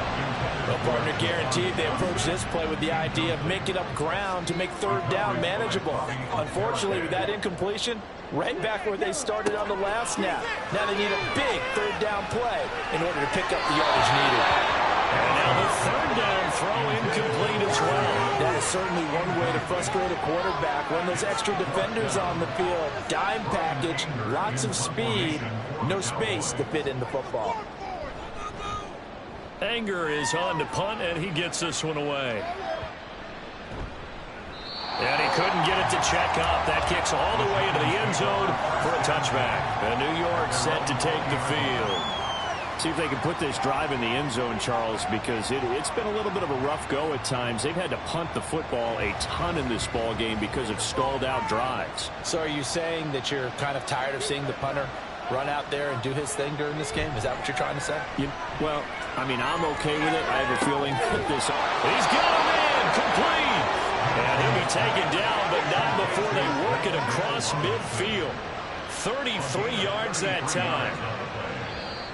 Well, partner, guaranteed they approach this play with the idea of making up ground to make 3rd down manageable. Unfortunately, with that incompletion, right back where they started on the last snap. Now they need a big 3rd down play in order to pick up the yardage needed. And now the 3rd down throw incomplete as well. That is certainly one way to frustrate a quarterback. When those extra defenders on the field, dime package, lots of speed, no space to fit in the football. Anger is on to punt, and he gets this one away. And he couldn't get it to check up. That kicks all the way into the end zone for a touchback. And New York set to take the field. See if they can put this drive in the end zone, Charles, because it's been a little bit of a rough go at times. They've had to punt the football a ton in this ball game because of stalled out drives. So are you saying that you're kind of tired of seeing the punter run out there and do his thing during this game? Is that what you're trying to say? Well, I mean, I'm okay with it. I have a feeling that this... He's got a man complete. And he'll be taken down, but not before they work it across midfield. 33 yards that time.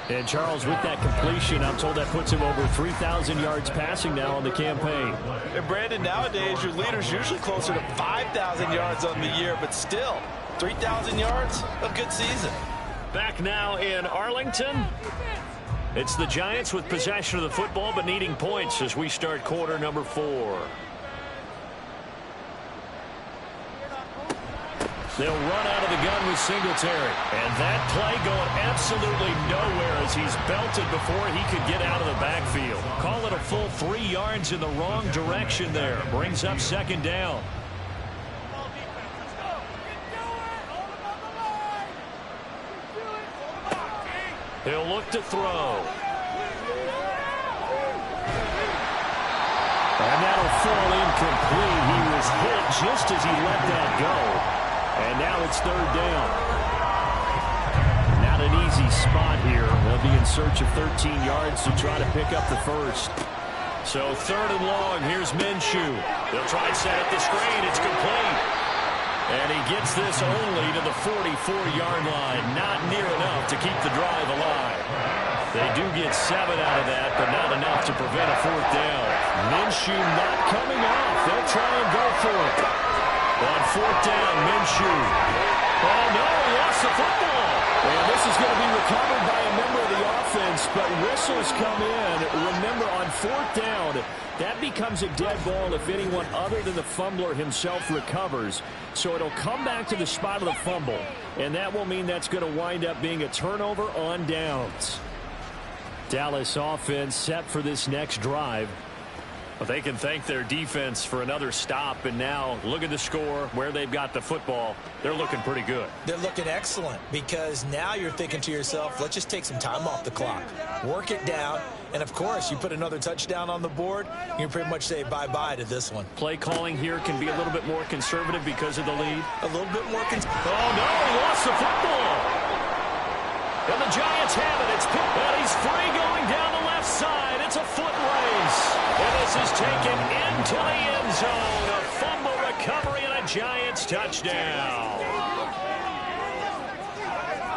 And, Charles, with that completion, I'm told that puts him over 3,000 yards passing now on the campaign. And, Brandon, nowadays your leader's usually closer to 5,000 yards on the year, but still, 3,000 yards, a good season. Back now in Arlington. It's the Giants with possession of the football, but needing points as we start quarter number 4. They'll run out of the gun with Singletary. And that play going absolutely nowhere as he's belted before he could get out of the backfield. Call it a full 3 yards in the wrong direction there. Brings up 2nd down. He'll look to throw. And that'll fall incomplete. He was hit just as he let that go. And now it's 3rd down. Not an easy spot here. They'll be in search of 13 yards to try to pick up the first. So 3rd and long. Here's Minshew. They'll try and set up the screen. It's complete. And he gets this only to the 44-yard line. Not near enough to keep the drive alive. They do get 7 out of that, but not enough to prevent a 4th down. Minshew not coming off. They'll try and go for it. On 4th down, Minshew. Oh, no, he lost the football. And this is going to be recovered by a member of the offense, but whistles come in. Remember, on 4th down, that becomes a dead ball if anyone other than the fumbler himself recovers. So it'll come back to the spot of the fumble, and that will mean that's going to wind up being a turnover on downs. Dallas offense set for this next drive. Well, they can thank their defense for another stop, and now look at the score, where they've got the football. They're looking pretty good. They're looking excellent because now you're thinking to yourself, let's just take some time off the clock, work it down, and, of course, you put another touchdown on the board, you can pretty much say bye-bye to this one. Play calling here can be a little bit more conservative because of the lead. A little bit more conservative. Oh, no, he lost the football. And the Giants have it. It's picked, but he's free going down the left side. It's a foot race. And this is taken into the end zone. A fumble recovery and a Giants touchdown.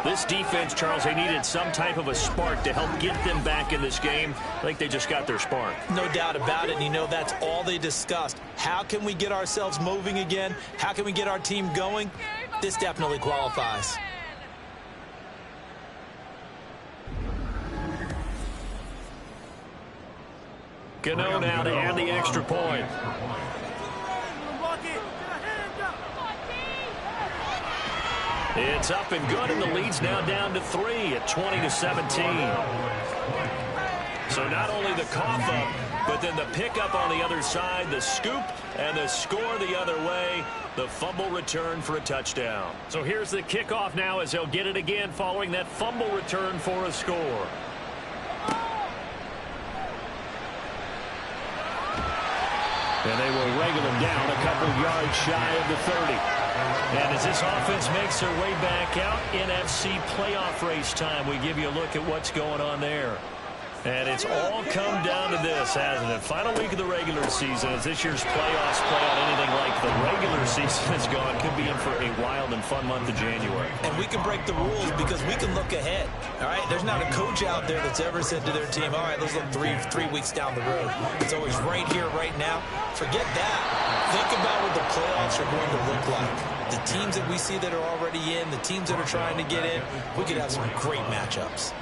This defense, Charles, they needed some type of a spark to help get them back in this game. I think they just got their spark. No doubt about it. And, you know, that's all they discussed. How can we get ourselves moving again? How can we get our team going? This definitely qualifies. Gano now to add the extra point. It's up and good, and the lead's now down to 3 at 20-17. So not only the cough up, but then the pickup on the other side, the scoop, and the score the other way. The fumble return for a touchdown. So here's the kickoff now as they'll get it again following that fumble return for a score. And they will wrangle him down a couple yards shy of the 30. And as this offense makes their way back out, NFC playoff race time, we give you a look at what's going on there. And it's all come down to this, hasn't it? Final week of the regular season. As this year's playoffs play out anything like the regular season is gone, could be in for a wild and fun month of January. And we can break the rules because we can look ahead. All right, there's not a coach out there that's ever said to their team, all right, let's look three weeks down the road. It's always right here, right now. Forget that. Think about what the playoffs are going to look like. The teams that we see that are already in, the teams that are trying to get in, we could have some great matchups.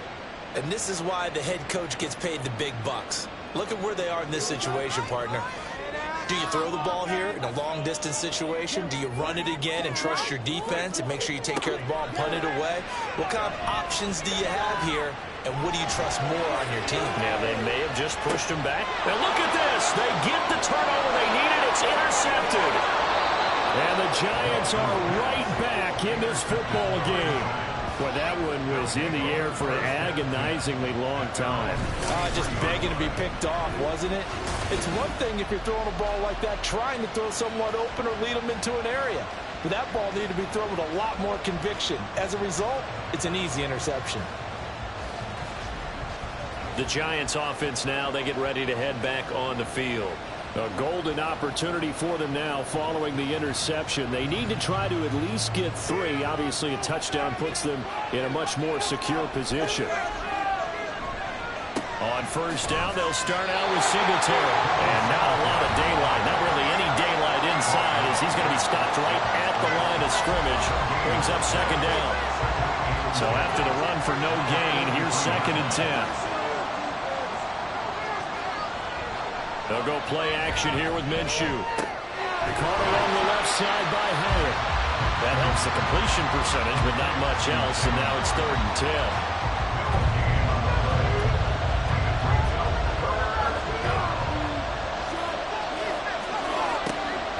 And this is why the head coach gets paid the big bucks. Look at where they are in this situation, partner. Do you throw the ball here in a long-distance situation? Do you run it again and trust your defense and make sure you take care of the ball and punt it away? What kind of options do you have here, and what do you trust more on your team? Now, they may have just pushed him back. Now, look at this. They get the turnover they needed. It's intercepted. And the Giants are right back in this football game. Well, that one was in the air for an agonizingly long time. Just begging to be picked off, wasn't it? It's one thing if you're throwing a ball like that, trying to throw someone open or lead them into an area. But that ball needed to be thrown with a lot more conviction. As a result, it's an easy interception. The Giants offense now, they get ready to head back on the field. A golden opportunity for them now following the interception. They need to try to at least get 3. Obviously, a touchdown puts them in a much more secure position. On first down, they'll start out with Singletary. And not a lot of daylight. Not really any daylight inside as he's going to be stopped right at the line of scrimmage. Brings up second down. So after the run for no gain, here's 2nd and 10. They'll go play action here with Minshew. Caught along the left side by Howard. That helps the completion percentage, but not much else, and now it's 3rd and 10.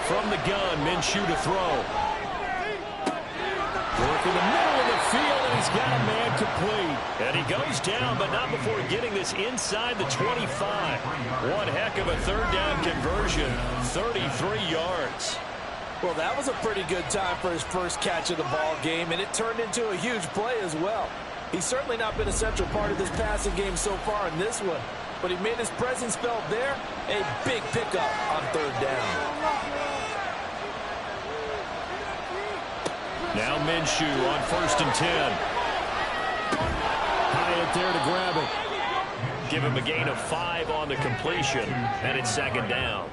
From the gun, Minshew to throw. Work in the middle of the field, and he's got a man complete. And he goes down, but not before getting this inside the 25. One heck of a 3rd down conversion, 33 yards. Well, that was a pretty good time for his first catch of the ball game, and it turned into a huge play as well. He's certainly not been a central part of this passing game so far in this one, but he made his presence felt there. A big pickup on 3rd down. Now Minshew on 1st and 10. Hyatt there to grab it. Give him a gain of 5 on the completion, and it's 2nd down.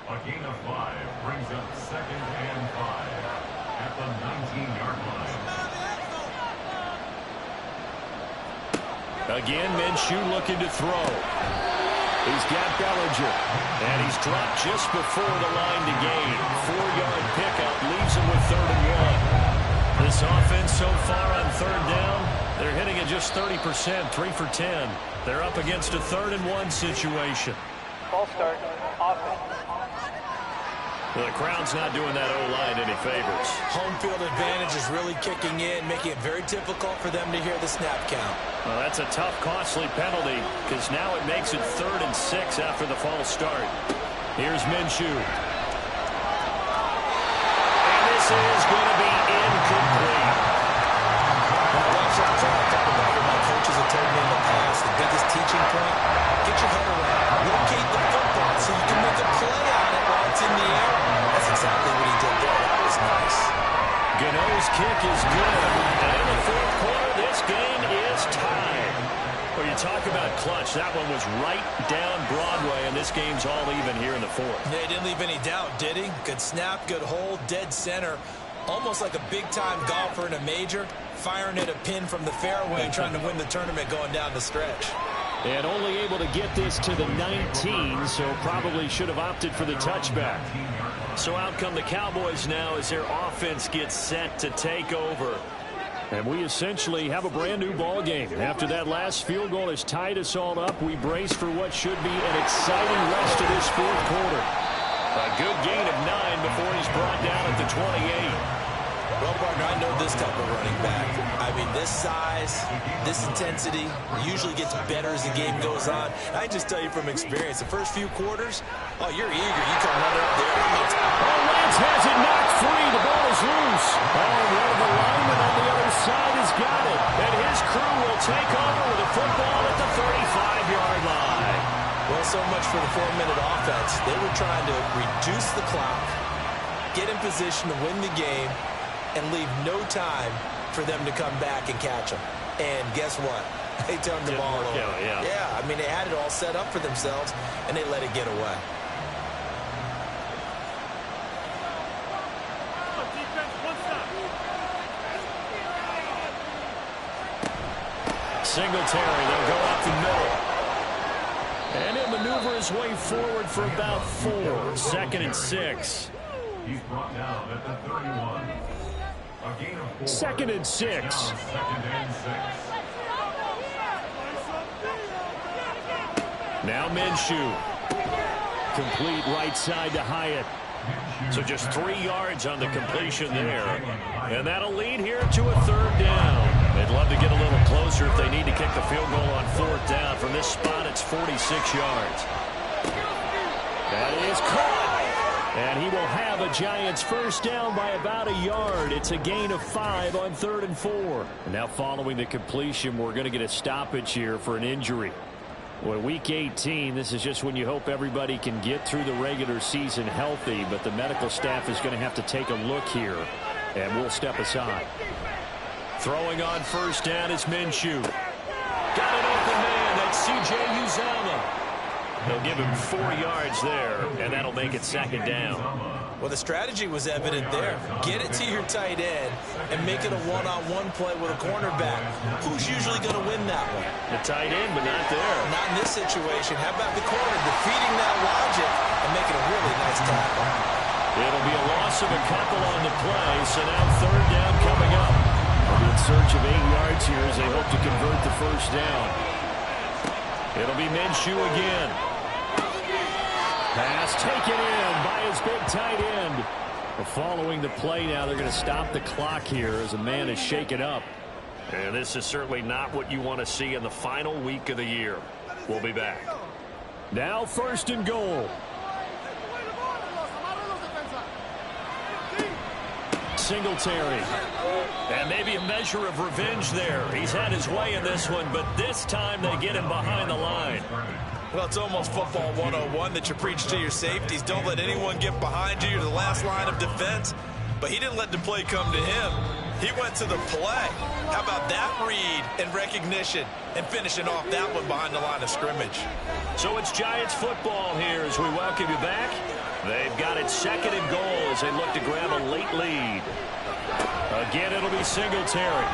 A gain of 5 brings up 2nd and 5 at the 19-yard line. Again, Minshew looking to throw. He's got Bellinger, and he's dropped just before the line to gain. 4-yard pickup leaves him with 3rd and 1. This offense so far on 3rd down, they're hitting at just 30%, 3 for 10. They're up against a 3rd and 1 situation. Ball start, offense. Well, the crowd's not doing that O-line any favors. Home field advantage is really kicking in, making it very difficult for them to hear the snap count. Well, that's a tough, costly penalty because now it makes it 3rd and 6 after the false start. Here's Minshew. And this is going to be incomplete. Watch that call. Talk about what my coaches have told me in the past. The biggest teaching point, get your head around. Locate the football so you can make a play on it while it's in the air. That's exactly what he did there. That was nice. Gano's kick is good. And in the 4th quarter, this game is tied. Well, you talk about clutch. That one was right down Broadway, and this game's all even here in the 4th. Yeah, he didn't leave any doubt, did he? Good snap, good hold, dead center. Almost like a big-time golfer in a major, firing at a pin from the fairway, trying to win the tournament going down the stretch. And only able to get this to the 19, so probably should have opted for the touchback. So out come the Cowboys now as their offense gets set to take over. And we essentially have a brand new ball game. After that last field goal has tied us all up, we brace for what should be an exciting rest of this 4th quarter. A good gain of 9 before he's brought down at the 28. Well, partner, I know this type of running back. I mean, this size, this intensity usually gets better as the game goes on. I just tell you from experience, the first few quarters, oh, you're eager. You come running up there. Lance has it knocked free. The ball is loose. Oh, one of the linemen on the other side has got it. And his crew will take over with a football at the 35-yard line. Well, so much for the 4-minute offense. They were trying to reduce the clock, get in position to win the game, and leave no time for them to come back and catch them. And guess what? They turned the ball over. Yeah, I mean, they had it all set up for themselves, and they let it get away. Singletary, they'll go up the middle. And he'll maneuver his way forward for about 4. 2nd and 6. He's brought down at the 31. A gain of 4. 2nd and 6. Now 2nd and 6. Now Minshew. Complete right side to Hyatt. So just 3 yards on the completion there. And that'll lead here to a 3rd down. They'd love to get a little closer if they need to kick the field goal on 4th down. From this spot, it's 46 yards. That is caught. And he will have a Giants first down by about 1 yard. It's a gain of 5 on 3rd and 4. And now following the completion, we're going to get a stoppage here for an injury. Well, week 18, this is just when you hope everybody can get through the regular season healthy, but the medical staff is going to have to take a look here, and we'll step aside. Throwing on first down is Minshew. Got an open man. That's C.J. Uzomah. They'll give him 4 yards there, and that'll make it 2nd down. Well, the strategy was evident there. Get it to your tight end and make it a one-on-one play with a cornerback. Who's usually going to win that one? The tight end, but not there. Not in this situation. How about the corner defeating that logic and making a really nice tackle? It'll be a loss of a couple on the play, so now 3rd down coming up. They'll be in search of 8 yards here as they hope to convert the first down. It'll be Minshew again. Pass taken in by his big tight end. Following the play now, they're going to stop the clock here as a man is shaken up. And this is certainly not what you want to see in the final week of the year. We'll be back. Now 1st and goal. Singletary. And maybe a measure of revenge there. He's had his way in this one, but this time they get him behind the line. Well, it's almost football 101 that you preach to your safeties. Don't let anyone get behind you. You're the last line of defense. But he didn't let the play come to him. He went to the play. How about that read and recognition and finishing off that one behind the line of scrimmage? So it's Giants football here as we welcome you back. They've got it 2nd and goal as they look to grab a late lead. Again, it'll be Singletary.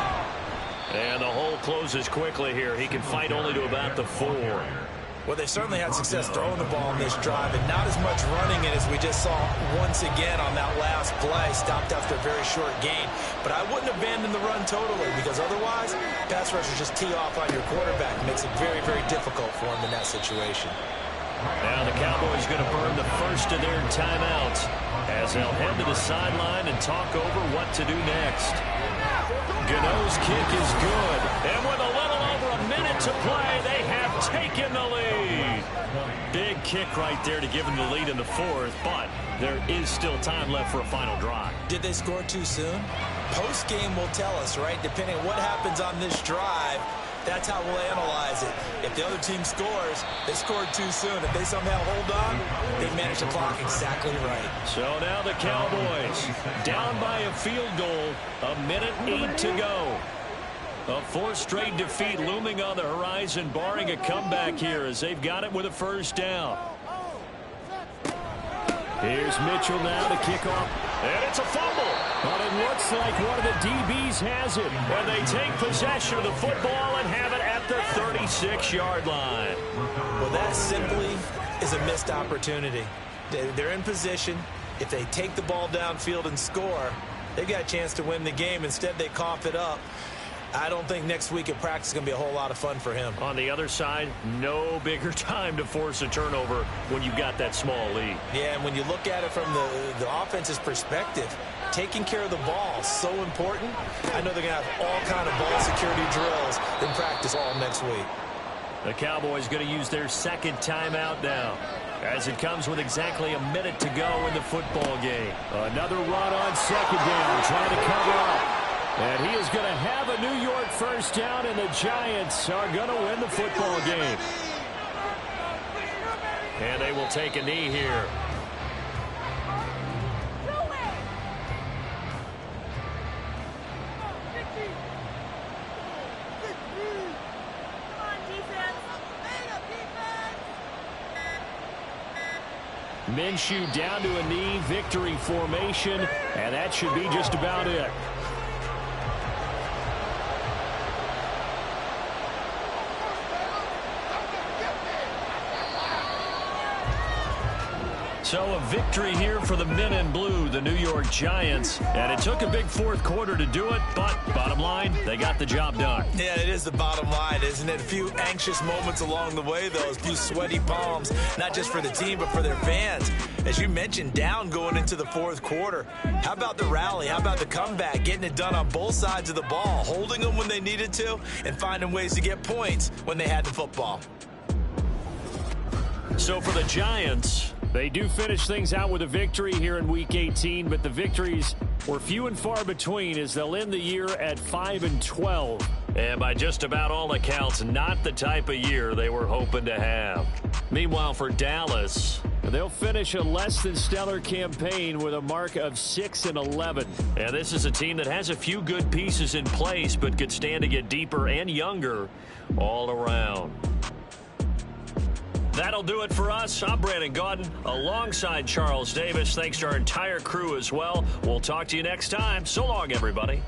And the hole closes quickly here. He can fight only to about the 4. Well, they certainly had success throwing the ball in this drive, and not as much running it as we just saw once again on that last play. Stopped after a very short gain. But I wouldn't abandon the run totally, because otherwise, pass rushers just tee off on your quarterback. It makes it very, very difficult for him in that situation. Now the Cowboys going to burn the first of their timeouts as they'll head to the sideline and talk over what to do next. Gano's kick is good. And with a little over a minute to play, they have taken the lead. Big kick right there to give them the lead in the 4th, but there is still time left for a final drive. Did they score too soon? Post-game will tell us, right? Depending on what happens on this drive, that's how we'll analyze it. If the other team scores, they scored too soon. If they somehow hold on, they manage the clock exactly right. So now the Cowboys down by a field goal, 1:08 to go. A 4th straight defeat looming on the horizon, barring a comeback here as they've got it with a first down. Here's Mitchell now to kick off. And it's a fumble. But it looks like one of the DBs has it. And they take possession of the football and have it at the 36-yard line. Well, that simply is a missed opportunity. They're in position. If they take the ball downfield and score, they've got a chance to win the game. Instead, they cough it up. I don't think next week at practice is going to be a whole lot of fun for him. On the other side, no bigger time to force a turnover when you've got that small lead. Yeah, and when you look at it from the offense's perspective, taking care of the ball is so important. I know they're going to have all kind of ball security drills in practice all next week. The Cowboys going to use their second timeout now, as it comes with exactly a minute to go in the football game. Another run on second down, trying to cover up. And he is going to have a New York first down, and the Giants are going to win the football game. And they will take a knee here. Minshew down to a knee, victory formation, and that should be just about it. So a victory here for the men in blue, the New York Giants. And it took a big fourth quarter to do it, but bottom line, they got the job done. Yeah, it is the bottom line, isn't it? A few anxious moments along the way, though. A few sweaty palms, not just for the team, but for their fans. As you mentioned, down going into the fourth quarter. How about the rally? How about the comeback? Getting it done on both sides of the ball, holding them when they needed to, and finding ways to get points when they had the football. So for the Giants, they do finish things out with a victory here in Week 18, but the victories were few and far between as they'll end the year at 5-12. And by just about all accounts, not the type of year they were hoping to have. Meanwhile, for Dallas, they'll finish a less than stellar campaign with a mark of 6-11. And this is a team that has a few good pieces in place, but could stand to get deeper and younger all around. That'll do it for us. I'm Brandon Gaudin alongside Charles Davis. Thanks to our entire crew as well. We'll talk to you next time. So long, everybody.